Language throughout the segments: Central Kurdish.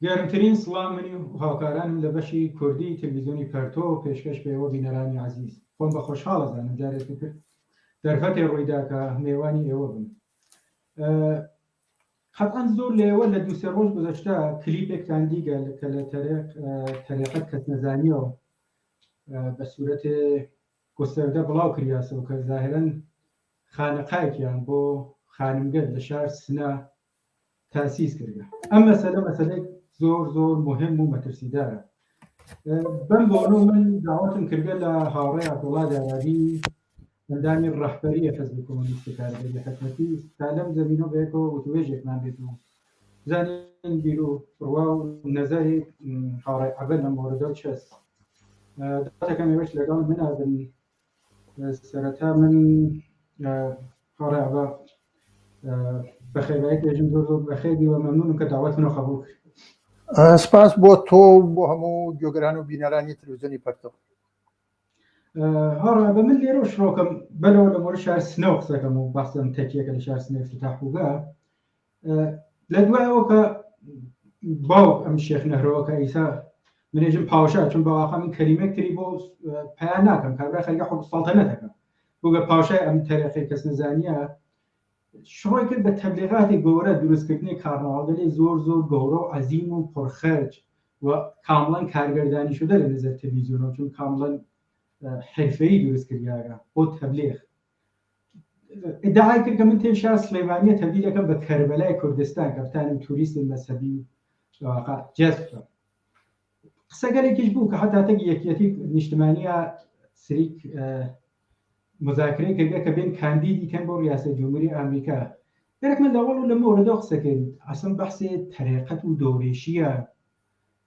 گەرمترین سڵام منی و هاوکارانم لە بەشی کوردی تلویزیۆنی پەرتۆ و پێشکەش پێوە بینەرانی عزیز خۆم بە خۆشحاڵەزانم جارێکی کرد دەرفەتێ ڕوویداکە میێوانی ئێوە بن. قەتعەن زۆر لێوە لە دووسێ ڕۆژ گذەشتە کلیپێکتان دیگە کە لە تەریقەت کەس نەزانیەوە بە سوورەتێ گوستەردە بڵاو کریاسەوە کە زاهرەن خانەقایەکیان بۆ خانمگەر لە شار سنە تاسیس کردە. ئەم مەسەلەی زۆر زۆر مهم و مەترسیدارە. بەم بۆنۆ من داوەتم کردە لە هاوڕێ عەبدوڵڵا دارابی ئەندامی ڕەهبەریە حیزبی کۆمۆنیستی کارگەری حکومەتی تا لەم زەمینە بەیەکەوە وتوێژێکمان بێت و بزانین بیر و ڕوا و نەزەری هاوڕێ عەبەد لەم مۆردە و چەست. دەکەمێوەش لەگەڵ منابن. سەرەتا من هاوڕێ عەبە بەخێرایی پێژم زۆر زۆر بەخێری و مەمنونم کە داوەتمنەوە قبوڵ کرد. سپاس بۆ تۆ بۆ هەموو گوێگران و بینەرانی تلویزیۆنی پەرتۆ. هاوڕێ عەبە من لێرە شڕۆکەم بەلەوە لە مۆرد شار سنەوە قسەکەم و بەحسم تەکیەکە لە شار سنە افتتاح بووگە. لە دوایەوە کە باوک ئەم شێخ نەهرەوە کە ئیسا منێژم پاوشا چون باواقا من کەلیمەکتری بۆ پەیان ناکەم کابرا خەریکە خۆ سەڵتەنەتەکەم بووگە پاوشای ئەم تەریقەی کەس نەزانیە شڕۆی کرد بە تەبلیغاتی گەورە دروستکردنی کارناوەگەلی زۆر زۆر گەورە و عەزیم و پڕخەرج و کامڵەن کارگەردانی شدە لە نێزەر تەلەڤیزیۆنەوە چون کامڵەن حرفەیی دروست کردیاگە بۆ تەبلیغ. ادعای کرد کە من تێ شار سلەیمانیە تەبدیل دەکەم بە کەربەلای کوردستان کە بتانم توریستی مەذهبی واقع جەذب بکەم. قسەگەلێکیش بوو کە حتا تەک یەکێتی نیشتمانیە سریک مذاکرەی کردە کە بێن کاندیدی کەن بۆ ریاسەت جمهوری ئەمریکا. دەرێک من لەوەڵ لە مۆردەوە قسەکەین ئەسڵ بەحسێ تەریقەت و دۆڕێشیە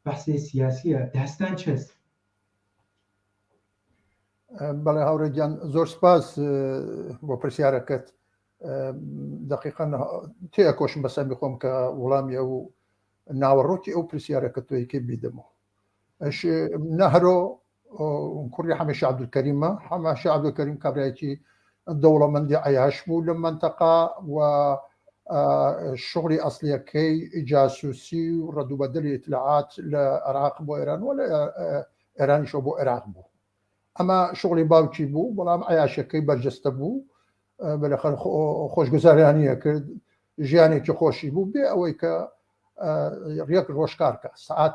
بەحسێ سیاسیە داستان چەست. بەڵێ هاوڕێگیان زۆر سپاس بۆ پرسیارەکەت. دقیقاً تێکۆشم بەسەر بخۆم کە وەڵامی ئەو ناوەڕۆکی ئەو پرسیارەکە تۆیکە بیدەمەوە. نەهرۆ کوڕی حەمەشە عەبدولکەریمە. حەمەشە عەبدولکەریم کابرایەکی دەوڵەمەندی عەیاش بوو لە مەنتەقا و شغلی ئەسڵیەکەی جاسووسی و ڕەدوبەدڵی ئیتلاعات لە عێراق بۆ ئێران و لە ئێرانیشەوە بۆ عێراق بوو. ئەمە شغلی باوکی بوو بەڵام عەیاشەکەی بەرجەستە بوو بەلەخەر خۆشگوزاریانیە کرد ژیانێکی خۆشی بوو بێ ئەوەی کە ڕێک ڕۆژکارکە سەعات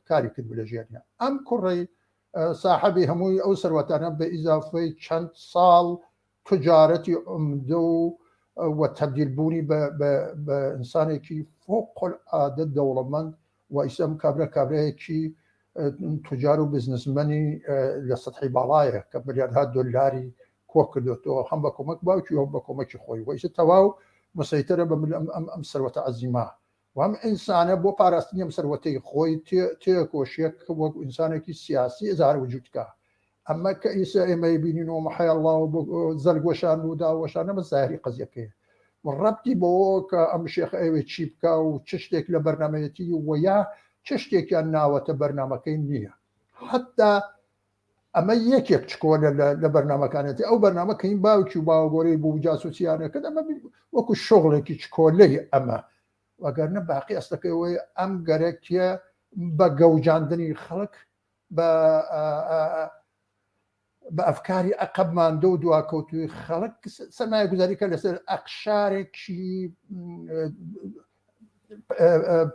کاری کرد لە ژیانیان. ئەم کوڕی ساحەبی هەمووی ئەو سەروەتانە بە ئیزافەی چەند ساڵ تجارەتی عومدە و تەبدیلبوونی بە ئینسانێکی فۆقڵعادە دەوڵەمەند و ئیسەم کابرایەکی تجار و بزنسمەنی لە سەتحی باڵایە کە ملیاردها دۆلاری کۆ کردوێتەوە هەم بە کۆمەک باوکی و بە کۆمەکی خۆی وەیسە تەواو مسەیترە بە ئەم سەروەتە عەزیمە و ئەم ئینسانە بۆ پاراستنی ئەم سەروەتەی خۆی تێکۆشیەک وەک ئینسانێکی سیاسی ئێزار وجودکە. ئەمە کە ئیسا ئێمە بینینەوە مەحەیەڵڵا و زەرگۆشان و داوەشانە بە زاهری قەزیەکەیە ڕەبتی بەوە کە ئەم شێخ ئەوێ چی بکە و چ شتێک لە بەرنامەتی وەیە چ شتێکیان ناوەتە بەرنامەکەی نییە. حتا ئەمە یەکێک چکۆلە لە بەرنامەکانێتی ئەو بەرنامەکەین باوکی و باوەگۆرەی بوو جاسوسیانەکەت ئەمە وەکو شغڵێکی چکۆلەی ئەمە وەگەرنە باقی ئەستەکەیەوەی ئەم گەرەکیە بە گەوجاندنی خەڵک بە ئەفکاری عەقەبماندە و دواکەوتوی خەڵک سەرمایە گوزاریکە لەسەر ئەقشارێکی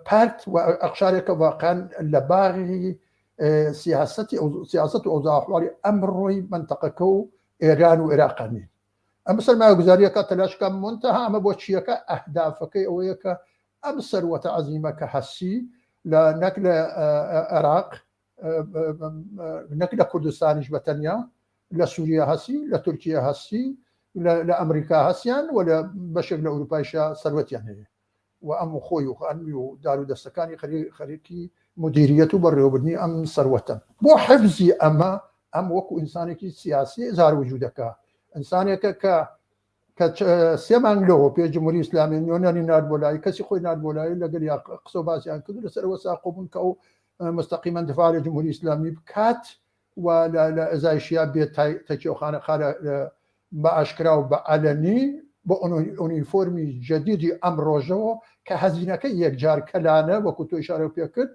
پارت و ئەقشارێکە واقعاً لە باغی سیاست و ئەوضاع ئەحواڵی ئەمڕۆی منتەقەکە و ئێران و عێراقانی. ئەمە سەرمایە گوزاریەکە تەلاشکە منتەها ئەمە بۆ چیەکە ئەهدافەکەی ئەوەیە کە ئەم سەروەتە عەزیمە کە هەسی نەک لە عێراق نەک لە کوردستانیش بەتەنیا لە سووریا هەسی لە تورکیا هەسی لە ئەمریکا هەسیان و لە بەشێک لە ئەوروپایشە سەروەتیان هەیە و ئەم خۆی و خانوی و دار و دەستەکانی خەریکی مدیریەت و بەڕێوەبردننی ئەم سەروەتە بۆ حەفزی ئەمە ئەم وەکو ئینسانێکی سیاسی ئێزار وجودەکە ئینسانێکە کە سێ مانگ لەوە پێ جمهوری ئیسلامی نێونانی نردبۆلایی کەسی خۆی نردبۆلایی لەگەڵ یا قسە و باسییان کرد لەسەرەوە ساقۆبوون کە ئەو مستەقیما دفاع لە جمهوری ئیسلامی بکات و لە ئەزای شیا بێت تەکیەوخانە خارە بە ئاشکرا و بە عەلەنی بۆ ئۆنیفۆرمی جدیدی ئەم ڕۆژەوە کە هەزینەکە یەکجار کەلانە وەکو تۆ ئیشارە پێ کرد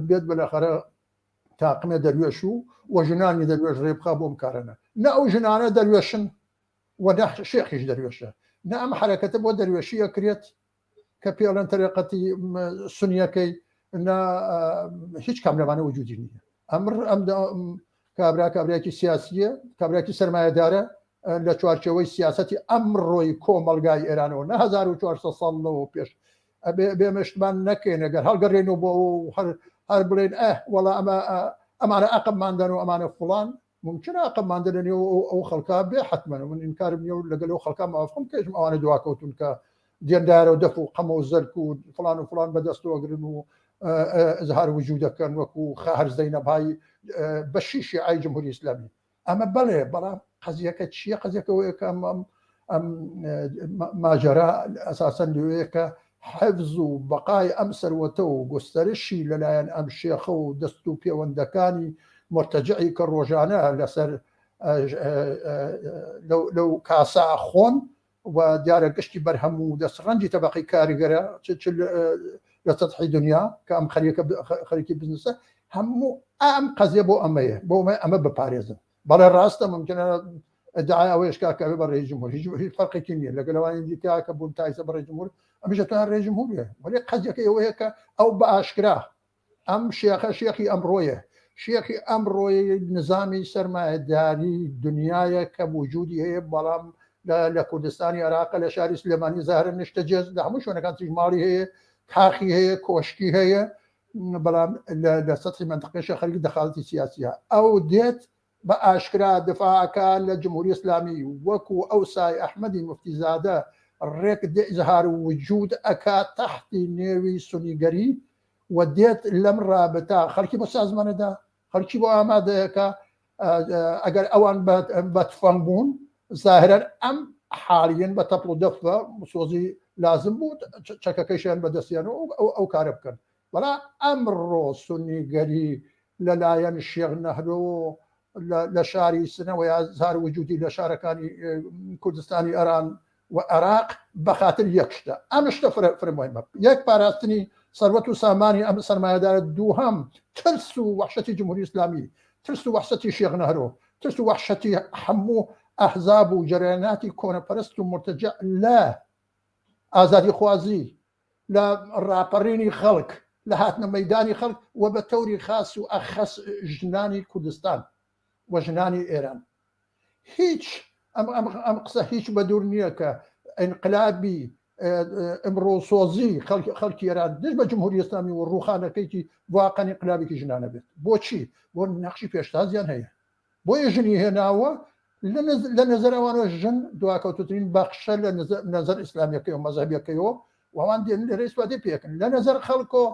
بێت بەلاخەرە تاقمە دەروێش و ژنانی دەروێش ڕێبخا بۆم کارەنە نە ئەو ژنانە دەروێشن و نە شێخیش دەروێشە نە ئەم حرەکەتە بۆ دەروێشی ئەکرێت کە پێڵەن تەریقەتی سنیەکەی هیچ کام لەوانە وجودی نییە ئەم کابراایکی سیاسیە کابراایکی سەرمایه‌دارە لە چوارچەوەی سیاسەتی ئەمڕۆی کۆمەلگای ئێرانەوە نە 1400 ساڵەوە پێش بێمەشتمان نەکەین ئەگەر هەڵگەڕێنەوە بۆ هەر بڵێن وەڵا ئەمانە ئەقمماندن و ئەمانە فڵان ممکنە ئەقمماندنێ ئەو خەڵکا بێ حتممە من ئینکارم نیە و لەگەل ئەو خەڵکا مافم کەژم ئەوانە دواکەوتون کە دیێندارە و دەف و قەمە و زەرک و فڵان بەدەستەوەگرن و ئەزهار وجود دەکەن وەکو هەرزەی نەبای بە شیشی ئای جمهوری ئیسلامی ئەمە بەڵێ بەڵام قەزیەکە چییە قەزیەکەوەیەکە ئەم ماجەرا ئەساسەن لەوەیەکە حەفز و بەقای ئەم سەروەتە و گستەرشی لەلایەن ئەم شێخە و دەست و پەیوەندەکانی مرتەجعی کە ڕۆژانە لەسەر لەو کاسا خۆن و دیارە گشتی بەرهەم و دەستڕەنجی تەبەقی کاریگەرە لە سەطحی دنیا کە ئەم خەریکی بزنسە هەموو ئەم قەزیە بۆ ئەمەیە بۆ ئەمە بپارێزن بەڵێ ڕاستە ممکنە ادعای ئەوەیش کاکە بە ڕێی جمهور هیچ فەرقێکی نییە لەگەڵەوانی دیکە کە بوون تایسە بە ڕێی جمهور ئەمیشە تا ڕێی جمهوریە وەڵێ قەزیەکە ئەوەیە کە ئەو بە ئاشکرا ئەم شێخە شێخی ئەمڕۆیە شێخی ئەمڕۆی نظامی سەرمایه‌داری دنیایە کە وجودی هەیە بەڵام لە کوردستانی عێراق لە شاری سلێمانی زاهرە نیشتە جێز لە هەموو شوێنەکان تیژماڵی هەیە کاخی هەیە کۆشکی هەیە بەڵام لە سەطحی منطقەیە خەریکی دەخالەتی سیاسیە ئەو دێت بە ئاشکرا دفاعەکە لە جمهوری ئیسلامی وەکو ئەوسای ئەحمەدی موفتیزادە ڕێک ئیزهار وجود ئەکا تەحتی نێوی سونیگەری و دێت لەم ڕابەتە خەڵکی بۆ سازمانەدا خەڵکی بۆ ئامادەیەکە ئەگەر ئەوان بە تفەنگ بوون زاهرەن ئەم حاڵیان بە تەپڵ و دەفە سۆزی لازم بوو چەکەکەیشیان بەدەستیانەوە ئەو کارە بکەن بەڵام ئەمڕۆ سونیگەری لەلایەن شێخ نەهرۆ لە شاری سنەوە یا زار وجودی لە شارەکانی کوردستانی ئەران و عێراق بەخاتر یەک شتە ئەم شتە فرمۆیمە یەک پاراستنی سەروەت و سامانی ئەم سەرمایه‌دارە دووهەم ترس و وەحشەتی جمهوری ئیسلامی ترس و وەحشەتی شێخ نەهرۆ ترس و وەحشەتی هەموو ئەحزاب و جەرەیاناتی کۆنەپەرست و مرتەجع لە ئازادی خوازی لە ڕاپەڕینی خەڵک لە هاتنە مەیدانی خەڵک و بە تەوری خاص و ئەخەس ژنانی کوردستان و ژنانی ئێران هیچ ئەم قسە هیچ بە دوور نییە کە ئینقلابی ئەمڕۆسۆزی خەڵکی ئێران دژ بە جمهوری ئیسلامی و ڕووخانەکەیکی واقعی انقلابێکی ژنانە بێت بۆچی بۆ نەخشی پێشتازیان هەیە بۆیە ژنی هێناوە لە نەزەرەوانەوە ژن دواکەوتترین بەخشە لە نەزەر ئیسلامیەکەی و مەزهبیەکەیەوە وان دێن لە ڕێی سوادی پێکن لە نەزەر خەڵکۆ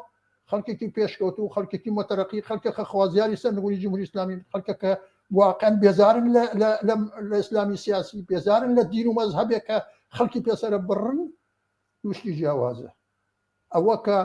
خەڵکێکی پێشکەوت و خەڵکێکی متەرەقی خەڵکە خوازیاری سەرنگووری جمهوری ئیسلامی خەڵکەکە واقعا بێزارن لە ئیسلامی سیاسی بێزارن لە دین و مەزهبێک کە خەڵکی پێسەرە بڕن توشتی جیاوازە ئەوە کە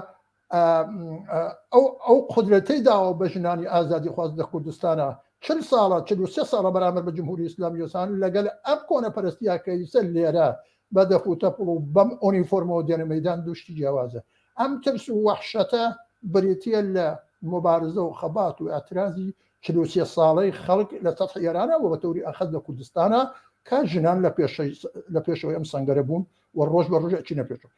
ئەو قدرەتەی داوە بە ژنانی ئازادی خواست لە کوردستانە 40 ساڵە 43 ساڵە بەرامبەر بە جمهوری ئیسلامی وسان لەگەل ئەم کۆنەپەرستیاکەی سەر لێرە بە دەف و تەپڵ و بەم ئۆنیفۆرمەوە دێنە مەیدان دوشتی جیاوازە ئەم ترس و وەحشەتە بریتە لە مبارزە و خەبات و ئەترازی 43 ساڵەی خەڵک لە سەطح ئێرانەوە بە تەوری ئەخەز لە کوردستانە کە ژنان لە پێشەوەی ئەم سەنگەرە بوون و ڕۆژ بە ڕۆژ ئەچینە پێشەوە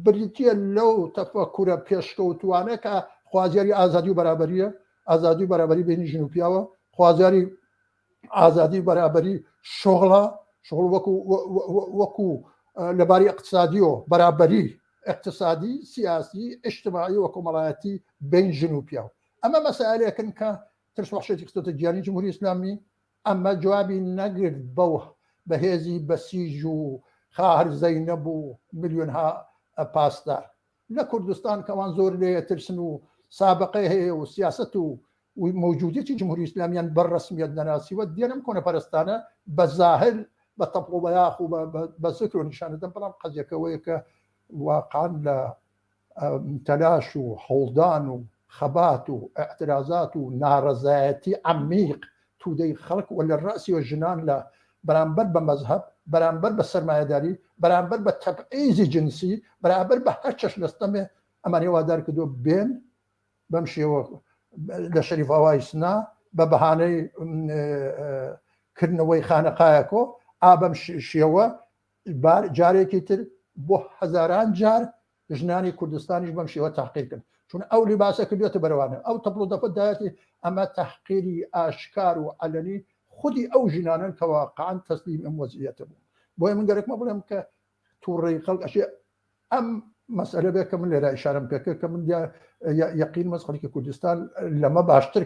بریتە لەو تەفەکورە پێشکەوتوانە کە خوازیاری ئازادی و بەرابەریە ئازادی و بەرابەری بینی ژن و پیاوە خوازیاری ئازادی بەرابەری شغڵە شغڵ وەکو لەباری اقتصادی و بەرابەری اقتصادی سیاسی اجتماعی و کۆمەڵایەتی بین ژن و پیاو ئەمە مەسائلێکن کە ترس وەحشەتی قسەتە گیانی جمهوری ئیسلامی ئەمە جوابی نەگرت بەو بەهێزی بەسیج و خاهر زەینەب و ملیۆنها پاسدار لە کوردستان کەوان زۆر لێ ترسن و سابقەی هەیە و سیاست و موجودیەتی جمهوری ئیسلامیان بەڕەسمیەت نەناسیوە دێنم کۆنەپەرستانە بە زاهر بە تەپڵ و بەیاخ و بە زکر و نیشانەدەم بەڵام قەزیەکەوەیە کە واقعاً لە تەلاش و هەوڵدان و خەبات و ئەعترازات و ناڕەزایەتی عەمیق تودەی خەڵک و لە ڕاستیەوە ژنان لە بەرامبەر بە مەزهب بەرامبەر بە سەرمایه‌داری بەرامبەر بە تەبعیزی جنسی بەرامبەر بە هەر چەش لەستەمێ ئەمانی وادار کردو بێن بەم شێوە لە شەریف ئاوای سنا بە بەهانەی کردنەوەی خانەقایەکۆ ئابەم شێوە جارێکی تر بۆ هەزاران جار ژنانی کوردستانیش بەم شێوە تاقیرکن چون ئەو لیباسە کردوێتە بەرەوانە ئەو تەپڵ و دەفەت دایەتی ئەمە تەحقیری ئاشکار و عەلەنی خودی ئەو ژنانن کە واقعاً تەسلیم ئەم وەزعیەتە بوو بۆیە من گەرەکمە بڵێم کە تووڕێی خەڵک ئەشێ ئەم مەسئلە بێت کە من لێرە ئیشارەم پێکرد کە من یەقین مەس خەڵکی کوردستان لەمە باشتر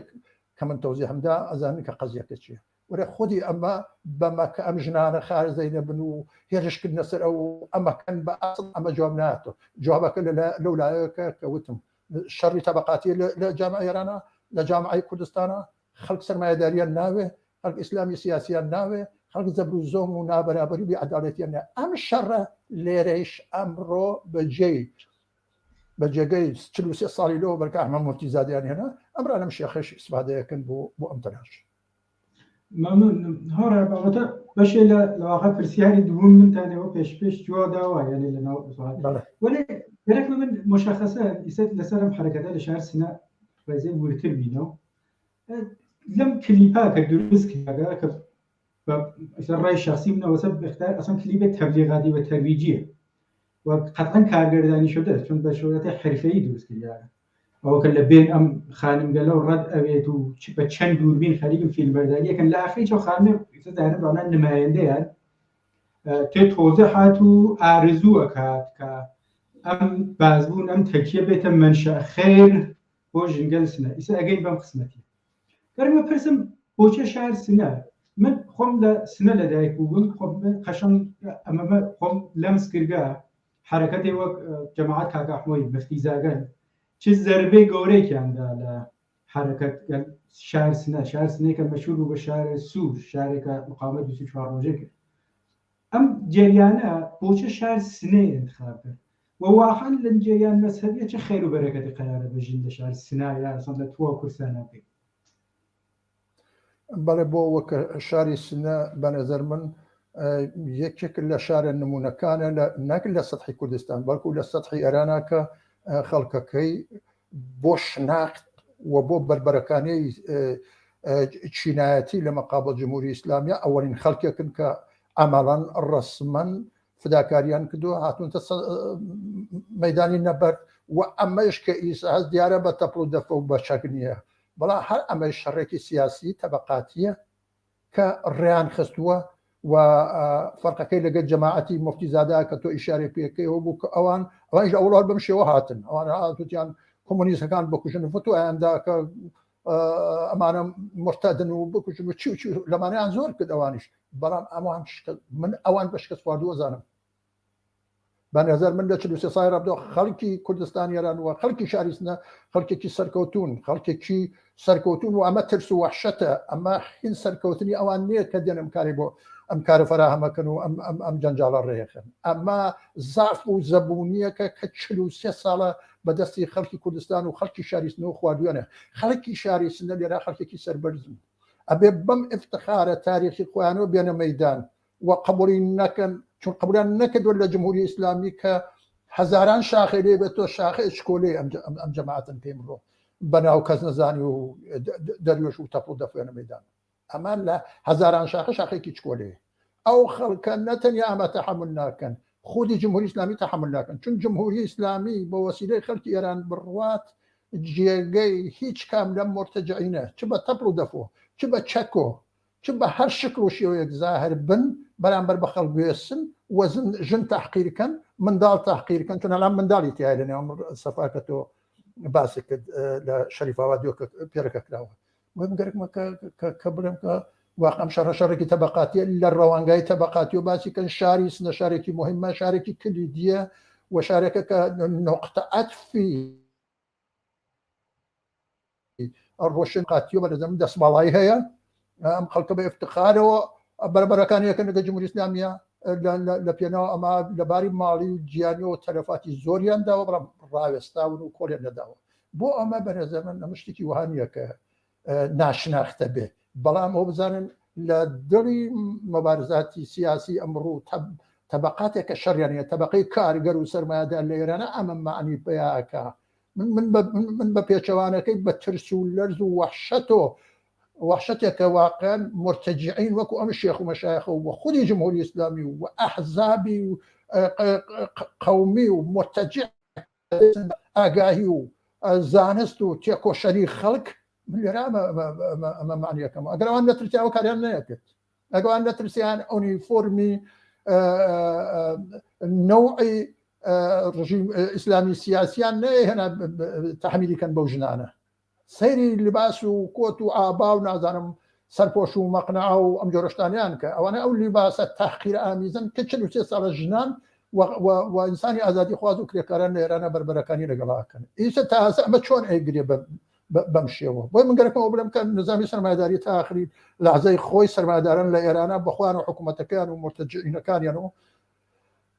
کە من تەوزیح هەمدا ئەزانن کە قەزیەکە چییە وەرە خودی ئەمە بەمە کە ئەم ژنانە خارزەینە بن و هێرشکردنە سەر ئەو ئەمەکەن بە ئاسڵ ئەمە جواب ناتەوە جوابەکە لەو لایەکە کە وتم شەڕی تەبەقاتی لە جامعە ئێرانە لە جامعەی کوردستانە خەڵک سەرمایه‌داریان ناوێ خەڵک ئیسلامی سیاسیان ناوێ خەڵک زەبر و زۆم و نابەرابەری و بێعەداڵەتیان ناوێ ئەم شەڕە لێرەیش ئەمڕۆ بەجێگەی 43 ساڵی لەوە بەرکە ئەحمەد موفتیزادیان هێنا ئەمڕۆ لەم شێخەش ئیسفادەیەکەن بۆ ئەم تەلاش ممنون هۆڕە بابەتە بەشێ لە واقع پرسیاری دووەم منتانەوە پێش جوا داوە یعنی لەناو وەێ گەرەک من مشخصە ئیسەت لەسەرم حرەکەتە لە شار سنە ڕێزەی ورتر بینەوە لەم کلیپا کە دروست کراگە کە ڕای شخصی منەوەسە بختار ئەسان کلیبێت تەبلیغاتی و تەرویجیە و قەتعاً کارگەردانی شده چون بە شێوەیەکی حرفەیی دروست کردیانە ئەوە کە لە بین ئەم خانمگەلە و ڕەت ئەوێت و بە چەند دووربین خەریکم فیلمبەرداریەکەن لە ئاخری چاو خانمێ دارن بەڵا نمایەندەیان تێ تۆزە هات و ئارزووە کات کە ئەم بازبوون ئەم تەکیە بێتە منشأ خێر بۆ ژنگەل سنە ئیسا ئەگەین بەم قسمەتی گەرمە پرسم بۆچە شار سنە من خۆم لە سنە لەدایک بووم خۆم قەشەنگ ئەمەمە خۆم لەم سکرگا حرەکەتی وەک جەماعەت کاکە ئەحمەدی مفتیزاگەن چ زەربەی گەورەیەکیاندا لە حرەکەت شار سنەیەکە مەشهور بوو بە شارە سوور شارێکە مقاومەت 24 ڕۆژێ کرد ئەم جریانە بۆچە شار سنەی انتخاب کرد و واقعاً لەم جریان مەذهەبیە چه خێر و بەرەکەتی قەرارە بژین لە شار سنا یا ئەسڵ لە تۆ کورسانە بکەین بەڵێ بۆ وەکە شاری سنە بە نەزەر من یەکێک لە شارە نمونونەکانە نەک لە سەطحی کوردستان بەڵکو لە سەطحی ئێرانە کە خەڵکەکەی بۆ شناخت و بۆ بربەرەکانەی چینایەتی لە مەقابل جمهوری ئیسلامیە ئەوەرین خەڵکێکن کە ئەمەڵەن ڕسمەن فداکاریان کردووە هاتوونتە مەیدانی نەبەر و ئەمەش کە ئیسا هەست دیارە بە تەپڵ و دەفە و بە شەک نییە بەڵام هەر ئەمەی شەڕێکی سیاسی تەبەقاتیە کە ڕێیان خستووە و فەرقەکەی لەگەڵ جەماعەتی مفتیزادا کە تۆ ئیشارە پێکەوە بوو کە ئەوانش لە ئەوڵات بەم شێوە هاتن ئەوان هاتوتیان کۆمۆنیستەکان بکوژن فتوایاندا کە ئەمانە مرتەدن و بکوژن و چی لەمانیان زۆر کرد ئەوانیش بەڵام ئەوان من ئەوان بە شکست خواردووە زانم بە نەزەر من لە 43 ساڵی ڕابردووە خەڵکی کوردستان ئێران و خەڵکی شاری سنە خەڵکێکی سەرکەوتون و ئەمە ترس و وەحشەتە ئەمە هین سەرکەوتنی ئەوان نییە کە دێنم کاری بۆ ئەم کارە فراهەمەکەن و ئەم جەنجاڵە ڕێیەکەن ئەمە زاف و زەبوونیەکە کە 43 ساڵە بەدەستی خەڵکی کوردستان و خەڵکی شاری سنە و خواردوێنە خەڵکی شاری سنە لێرە خەڵکێکی سەربەرزن ئەبێ بەم افتخارە تاریخی خۆیانەوە بێنە مەیدان و قبولی نەکەن چون قبولیان نەکردوە لە جمهوری ئیسلامی کە هەزاران شاخێ لێ بێت تۆ شاخێ شکۆلێ ئەم جەماعەتن پێم بڕۆ بەناو کەس نەزانی و دەریۆش و تەپڵ دەفوێنە مەیدان ئەمان لە هەزاران شاخێکی چکۆلێ ئەو خەڵکە نەتەنیا ئەمە تەحمل ناکەن خودی جمهوری ئیسلامی تەحمل ناکەن چون جمهوری ئیسلامی بە وەسیلەی خەڵکی ئێران بڕوات جێگەی هیچ کام لەم مرتەجعینە چ بە تەپڵ و دەفۆ چ بە چەکۆ چ بە هەر شکل و شێوەیەک زاهر بن بەرامبەر بە خەڵک بێسن وەزن ژن تەحقیرکەن منداڵ تەحقیرکەن چون ئەلان منداڵی تیایە لەنێوم سەفاکە تۆ باسی کرد لە شەریفاوا دیۆکە پێرەکە کراوە وەم گەرەکمە کە بڵێم کە واقعا شەڕێکی تەبەقاتیە لە ڕەوانگای تەبەقاتی و باسی کەن شاری سنە شارێکی مهمە شارێکی کلیدیە و شارێکە کە نقطە عەطفی ڕۆشن قاتی و بەدەم دەسماڵایی هەیە ئەم خەڵکە بە افتخارەوە بەرەبەرەکانیەکەن لەگە جمهوری ئیسلامیە لە پێناوە ئەمە لەباری ماڵی و گیانی و تەلەفاتی زۆریان داوە بەڵام ڕاوێستاون و کۆڵیان نەداوە بۆ ئەمە بەنەزەر من ئەمە شتێکی وهانیە کە ناشناختە بێ بەڵام ئەو بزانن لە دڵی مەبارزاتی سیاسی ئەمڕوو طبقاتێکە شەڕیانە طبقەی کارگەر و سەرمایه‌دار لە ئێرانە ئەمە معنی پێیاکە من بە پێچەوانەکەی بە ترس و لەرز و وحشتێکە واقعا مرتجعین وەکو ئەم شێخ و مەشایخ و خودی جمهوری ئیسلامی و ئەحزابی و قەومی و مرتجع ئاگاهی و زانست و تێکۆشەری خەڵک من لێرە ئەمە معنیەکەم ئەگەر ئەوان نەترسیان کاریان نەیەکرد ئەگەوان نەترسیان ئۆنیفۆرمی نەوعی ڕژیم ئیسلامی سیاسیان نەهێنا تەحمیلیکەن بەو ژنانە سەیری لباس و کۆت و ئابا و نازانم سەرپۆش و مەقنع و ئەم جۆرەشتانیان کە ئەوانە ئەو لیباسە تەحقیر ئامیزن کە 43 ساڵە ژنان و ئینسانی ئازادی خواز و کرێکاران لە ئێرانە بەربەرەکانی لەگەڵاکەن ئیسە تازە ئەمە چۆن ئەیگرێ بەم شێوە بۆی من گەرەکەمەوە بڵێم کە نظامی سەرمایه‌داری تا ئاخری لەحزەی خۆی سەرمایه‌داران لە ئێرانە بەخوان و حکوومەتەکان و مرتجعینەکانیانەوە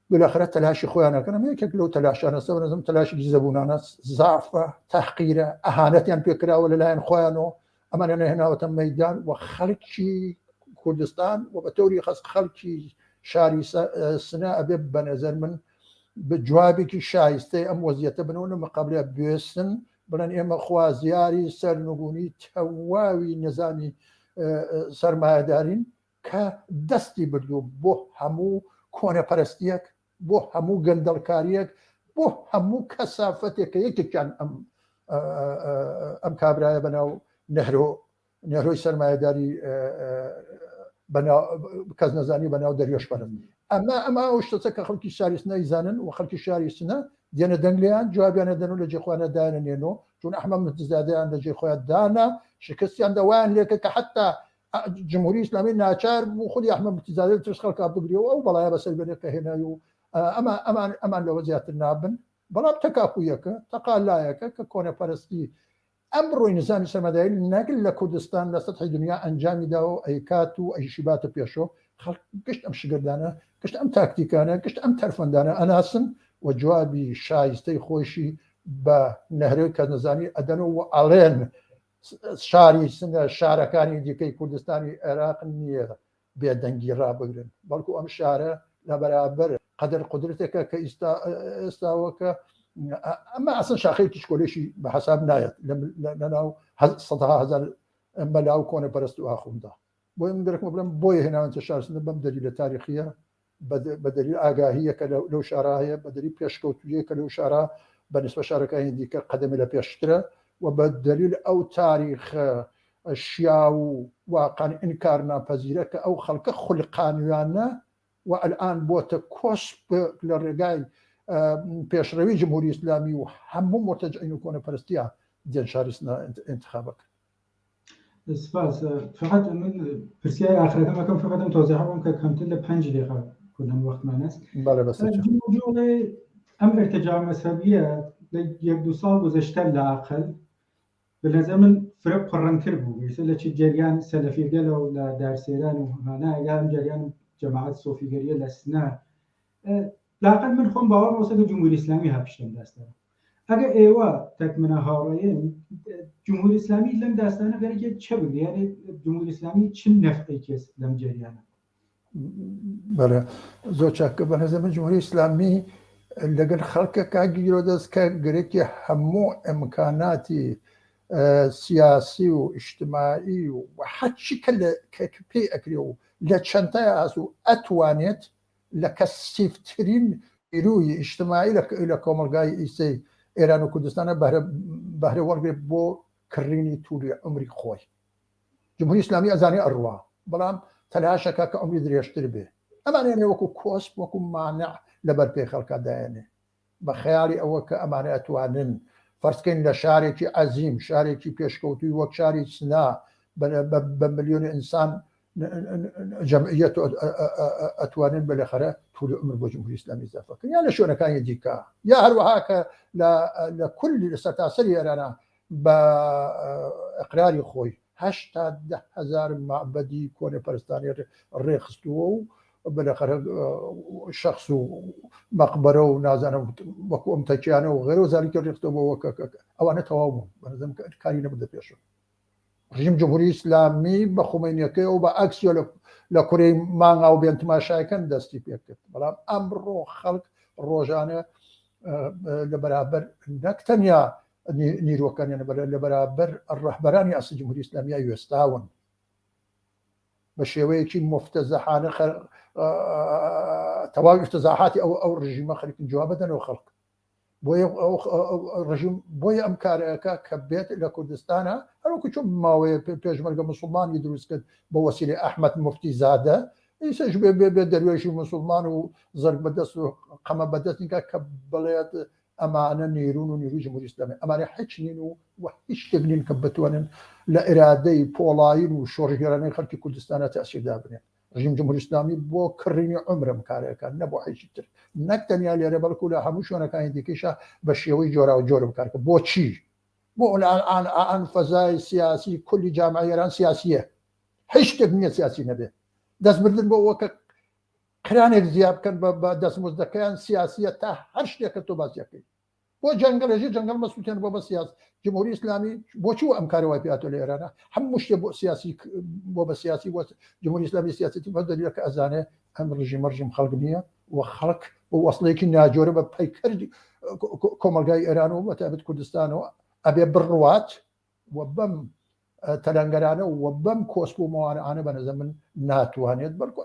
بالاخره تلاشی خۆیان نەکەن یەکێک لەو تەلاشانە سەوەنەزم تەلاشی زەبوونانە زافە تەحقیرە ئەهانەتیان پێکراوە لەلایەن خۆیانەوە ئەمانە نەهێناوەتە مەیدان و خەڵکی کوردستان و بە تەوری خەس خەڵکی شاری سنە ئەبێ بە نەزەر من بە جوابێکی شایستەی ئەم وەزیەتە بنەوە مەقابلە بێستن بڵێن ئێمە خوازیاری سەرنگونی تەواوی نظامی سەرمایه‌دارین کە دەستی بردو بۆ هەموو کۆنەپەرستیەک بۆ هەموو گەندەڵکاریەک بۆ هەموو کەسافەتێکە یەکێکیان ئەم کابرایە بەناو نەهرۆی سەرمایه‌داری کەس نەزانی بەناو دەریۆشپەرن ئەمە ئەو شتە کە خەڵکی شاری سنە ئیزانن و خەڵکی شاری سنە دێنە دەنگلیان جوابیانە دەن و لە جێخوانە دانێنەوە چون ئەحمەد متزادیان لە جێخۆیان دانا شکستیان دەوایان لێکە کە حتا جمهوری ئیسلامی ناچار بوو خودی ئەحمەد متزادی ترس خەڵکا بگرێەوە ئەو بەڵایە بەسەر بێنێکە هێنای و ئەمان لەوە زیاتر نابن بەڵام تەکاپویەکە تەقالایەکە کە کۆنەپەرستی ئەمڕۆی نظامی سەرمایه‌داری نەگەل لە کوردستان لە سەتحی دنیا ئەنجامی داوە و ئەیکات و ئەیشیباتە پێشەوە خەڵک گشت ئەم شگردانە گشت ئەم تاکتیکانە گشت ئەم تەرفەندانە ئەناسن و جوابی شایستەی خۆشی بە نەهرەی کە نەزانی ئەدەن و ئەڵێن شاری سنە شارەکانی دیکەی کوردستانی عێراق نییە بێدەنگی ڕابگرن بەڵکو ئەم شارە لە بەرابەر قەدر قدرتێکە کە ئێستاوەکە ئەمە ئەسن شاخەیەکی شکۆلێشی بە حساب نایەت لەناو 100,000 مەلاو کۆنەپەرست و ئاخوندا بۆی من گەرەکمە بڵێم بۆیە هێناوەتە شارسنە بەم دەلیلە تاریخیە بە دەلیل ئاگاهیە کە لەو شارایە بە دەلیل پێشکەوتویە کە لەو شارە بەنسبە شارەکانی دیکە قەدەمی لە پێشترە و بە دلیل ئەو تاریخە شیا و واقعا ئینکار ناپەزیرە کە ئەو خەڵکە خولقانویانە و ئەلئان بۆتە کۆسپ لە ڕێگای پێشڕەوی جمهوری ئیسلامی و هەموو مرتجعین و کۆنەپەرستیە دێن شاری سنە انتخابەکە. سپاس. فقط من پرسیاری آخرەکەمەکەم فقط تۆزیح بووم کە کەمتر لە 5 دقیقە کردن وەختمان هەست. ئەم ارتجاع مەذهبیە لە 1-2 ساڵ گذشتە لااقل بەنظر من فرق قڕنتر بوو لە چی جریان سەلەفیگەلە و لە دارسێران و هەمانە یا ئەم جریان جەماعەت سۆفیگەریە لە سنە لااقل من خۆم باوەڕم وەسە کە جمهوری ئیسلامی هەپشتم داستانە ئەگە ئێوە تەکمنە هاوڕێین جمهوری ئیسلامی لەم داستانە بەرەکێ چه بگریانێ جمهوری ئیسلامی چ نەفعی کێس لەم جریانە؟ بەڵێ زۆر چاکە بەنظر من جمهوری ئیسلامی لەگەڵ خەڵکە کاگیرۆ دەست کە گرێکی هەموو ئەمکاناتی سیاسی و اجتماعی و هەرچی کە پێی ئەکرێ و لە چەندەیە ئاس و ئەتوانێت لە کەسیفترین ئیروی اجتماعی لە کۆمەلگای ئیسەی ئێران و کوردستانە بەهرە وەرگێت بۆ کڕینی توولی عمری خۆی. جمهوری ئیسلامی ئەزانێ ئەڕوا بەڵام تەلاشەکە کە عمری درێژتر بێ ئەمانێنێ وەکو کۆسپ وەکو مانع لەبەر پێی خەڵکە دایێنێ بە خەیاڵی ئەوە کە ئەمانە ئەتوانن فەرزکەین لە شارێکی عەزیم شارێکی پێشکەوتوی وەک شاری سنا بە ملیۆنی ئینسان جەمعیەت ئەتوانن بەلەخەرە توولی عمر بۆ جمهوری ئیسلامی زافەکەن یا لە شوێنەکانی دیکە یا هەروەها کە لە کولی لە سەرتاسەری ئێرانە بە ئەقراری خۆی 80,000 معبەدی کۆنەپەرستانی ڕێخستووە و بەلەخەرە شەخص و مەقبەرە و نازانم وەکو ئەم تەکیانە و غێرە و زاریکە ڕێختەوە ئەوانە تەواو بوون بەنظرم کاری نەبوو دەپێشەوە. ڕژیم جمهوری ئیسلامی بە خۆمینیەکەی و بە ئەکسیۆ لە کوڕی مانگا و بێن تماشایەکەن دەستی پێ کرد بەڵام ئەمڕۆ خەڵک ڕۆژانە لە بەرابەر نەک تەنیا نیرۆکانیان لە بەرابەر ڕەهبەرانی ئاستی جمهوری ئیسلامی وێستاون بە شێوەیەکی مفتەزەحانە تەواوی افتزاحاتی ئەو ڕژیمە خەریکن جواب بدەنەوە خەڵک ڕژیم بۆیە ئەم کارەکە کە بێت لە کوردستانە هەروکو چۆن ماوەیە پێشمەرگە مسلمانی دروست کرد بە وەسیلەی ئەحمەد مفتی زادە ئیسەش بێ دەروێژی مسلمان و زەرگ بەدەست و قەمە بەدەستنیکە کە بڵێت ئەمانە نێرون و نیروی جمهوری ئیسلامی ئەمانە هیچ نین و هیچ شتێک نین کە بتوانن لە ئێرادەی پۆڵاین و شۆڕژگەرانەی خەڵکی کوردستانە تەسیردا بنێن ڕژیم جمهوری ئیسلامی بۆ کڕینی عمرم کارەکان نەبوو هیچی تر نەک تەنیا لێرە بەڵکو لە هەموو شوێنەکانی دیکەیشە بە شێوەی جۆرا و جۆرم کارکە بۆچی بۆ ئەن فەزای سیاسی کولی جامعە ئێران سیاسیە هیچ شتێک نییە سیاسی نەبێت دەستبردن بۆ وەکە کرانێک زیاد بکەن بە دەستمزدەکەیان سیاسیە تا هەر شتێکە تۆ باسیەکەی بۆ جەنگەلەژی جەنگەل مەسووتێن بۆ بە سیاس جمهوری ئیسلامی بۆچی ئەم کارەوەی پێاتۆ لە ئێرانە هەموو شتێک بۆ سیاسی بۆ بە سیاسی بۆ جمهوری ئیسلامی سیاسەتی بە دەلیلەکە ئەزانێ ئەم ڕژیم خەڵک نییە و خەڵک بۆ وەسڵەیەکی ناجۆرە بە پەیکەردی کۆمەلگای ئێران و بەتابەت کوردستانەوە ئەبێ بڕوات و بەم تەلەنگەرانە و بەم کۆسپۆمەوانانە بە نەزە من ناتوانێت بەڵکو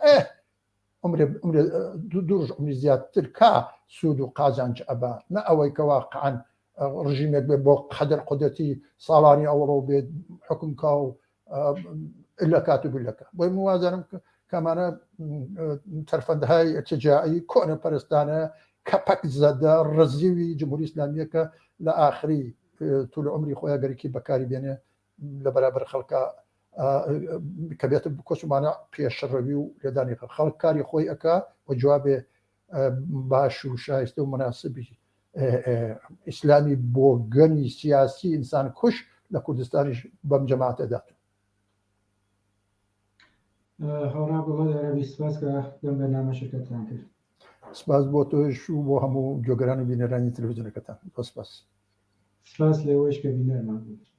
دوور عمری زیاتر کا سوود و قازانج ئەبا نە ئەوەی کە واقعاً ڕژیمێک بێ بۆ قەدر قودرەتی ساڵانی ئەوڕۆ بێت حکومکا و لە کات و بلەکە بۆی موازانم کەمانە تەرفەندهای ارتجاعی کۆنە پەرستانە کەپەک زەدە ڕزیوی جمهوری ئیسلامیەکە لە ئاخری توول عمری خۆیان گەرکی بەکاری بێنێ لە بەرابەر خەڵکە کە بێتە کۆسمانە پێشڕەوی و لێدانی خەڵک کاری خۆی ئەکا و جوابێ باش و شایستە و مناسبی ئیسلامی بۆ گەنی سیاسی ئینسان کوش لە کوردستانیش بەم جەماعەتەدا هەوڕا بڵێ دەرەوی سپاس کە لەم بەرنامە شرکەتتان کرد سپاس بۆ تۆش و بۆ هەموو گوێگەرانی بینەرانی تەلەڤیزیۆنەکەتان سپاس سپاس لێوەش کە بینەرمان بوو